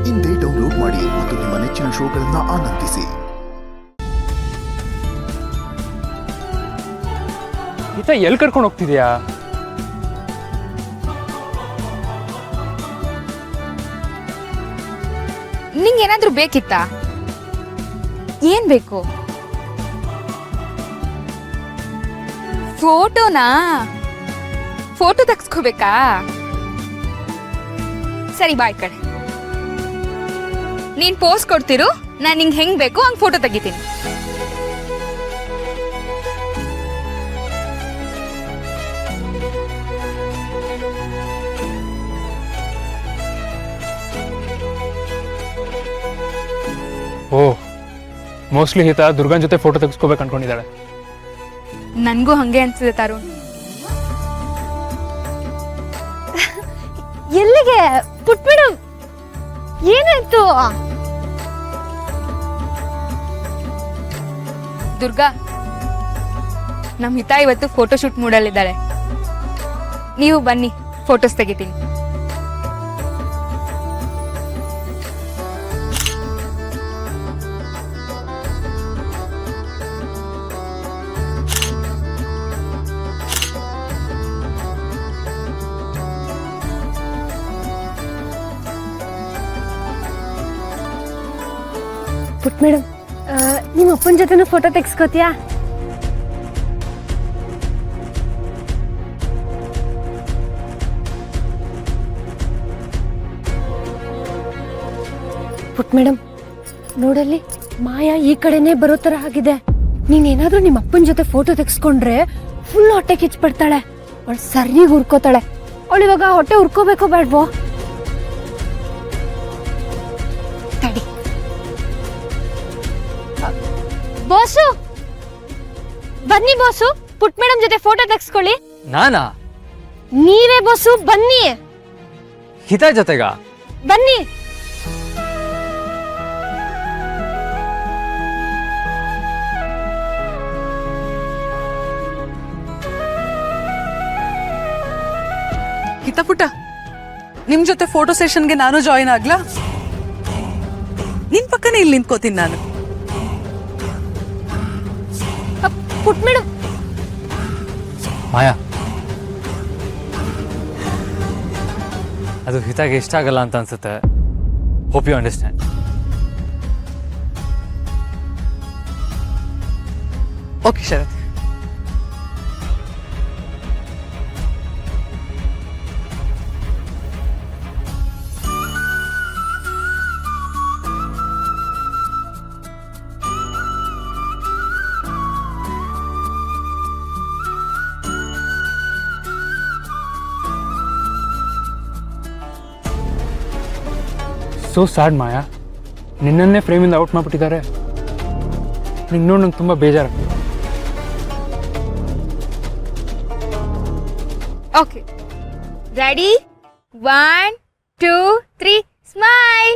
ಇಂದೇ ಡೌನ್ಲೋಡ್ ಮಾಡಿ ಮತ್ತು ನಿಮ್ಮ ನೆಚ್ಚಿನ ಶೋಗಳನ್ನು ಆನಂದಿಸಿ. ಈತ ಎಲ್ಲಿ ಕರ್ಕೊಂಡು ಹೋಗ್ತಿದ್ಯಾ? ನಿಂಗೆ ಏನಾದ್ರೂ ಬೇಕಿತ್ತಾ? ಏನ್ ಬೇಕು? ಫೋಟೋನಾ? ಫೋಟೋ ತೆಗ್ಸ್ಕೋಬೇಕಾ? ಸರಿ ಬಾಯ್ ಕಡೆ, ನೀನ್ ಪೋಸ್ ಕೊಡ್ತಿರು, ನಾನು ನಿಂಗೆ ಹೆಂಗ್ ಬೇಕು ಹಂಗ್ ಫೋಟೋ ತೆಗಿತೀನಿ. ಓ, ಮೋಸ್ಟ್ಲಿ ಈತ ದುರ್ಗನ್ ಜೊತೆ ಫೋಟೋ ತೆಗೆಸ್ಕೋಬೇಕು ಅನ್ಕೊಂಡಿದ್ದಾಳೆ. ನನ್ಗೂ ಹಂಗೆ ಅನ್ಸಿದೆ ತರುಣ್. ಎಲ್ಲಿಗೆ ಪುಟ್ಬಿಡು? ಏನಾಯ್ತು? ದುರ್ಗಾ, ನಮ್ ಹಿತ ಇವತ್ತು ಫೋಟೋ ಶೂಟ್ ಮೂಡಲ್ಲಿದ್ದಾಳೆ. ನೀವು ಬನ್ನಿ, ಫೋಟೋಸ್ ತೆಗಿತೀನಿ. ಪುಟ್ ಮೇಡಮ್, ನಿಮ್ಮ ಅಪ್ಪನ ಜೊತೆನೂ ಫೋಟೋ ತೆಗ್ಸ್ಕೋತೀಯಾ? ಪುಟ್ ಮೇಡಮ್, ನೋಡಲ್ಲಿ ಮಾಯಾ ಈ ಕಡೆನೇ ಬರೋ ತರ ಆಗಿದೆ. ನೀನೇನಾದ್ರೂ ನಿಮ್ಮ ಅಪ್ಪನ ಜೊತೆ ಫೋಟೋ ತೆಗ್ಸ್ಕೊಂಡ್ರೆ ಫುಲ್ ಹೊಟ್ಟೆ ಕಿಚ್ಬಿಡ್ತಾಳೆ. ಅವಳು ಸರಿಯಾಗಿ ಹುರ್ಕೋತಾಳೆ. ಅವಳು ಇವಾಗ ಹೊಟ್ಟೆ ಹುರ್ಕೋಬೇಕೋ ಬೇಡ್ವೋ? ತಡಿ. ಬಾಸು, ಬನ್ನಿ ಬಾಸು, ಪುಟ್ ಮೇಡಮ್ ಜೊತೆ ಫೋಟೋ ತೆಗ್ಸ್ಕೊಳ್ಳಿ. ನಾನಾ? ನೀವೇ ಬಾಸು, ಬನ್ನಿ. ಹಿತ ಜೊತೆಗ? ಬನ್ನಿ. ಹಿತಪುಟ, ನಿಮ್ ಜೊತೆ ಫೋಟೋ ಸೆಷನ್ಗೆ ನಾನು ಜಾಯಿನ್ ಆಗ್ಲಾ? ನಿನ್ ಪಕ್ಕನೇ ಇಲ್ಲಿ ನಿಂತ್ಕೋತೀನಿ ನಾನು. ಪುಟ್ ಮೇಡಮ್. ಮಾಯಾ, ಅದು ಹಿತಾಗೆ ಇಷ್ಟ ಆಗಲ್ಲ ಅಂತ ಅನ್ಸುತ್ತೆ. Hope you understand. Okay Sharath. So sad Maya, ನಿನ್ನನ್ನೇ ಫ್ರೇಮಿಂದ ಔಟ್ ಮಾಡಿಬಿಟ್ಟಿದ್ದಾರೆ. ನಿಂಗೆ ನೋಡಿ ನಂಗೆ ತುಂಬ ಬೇಜಾರು. Okay, ready? 1 2 3 ಸ್ಮೈಲ್.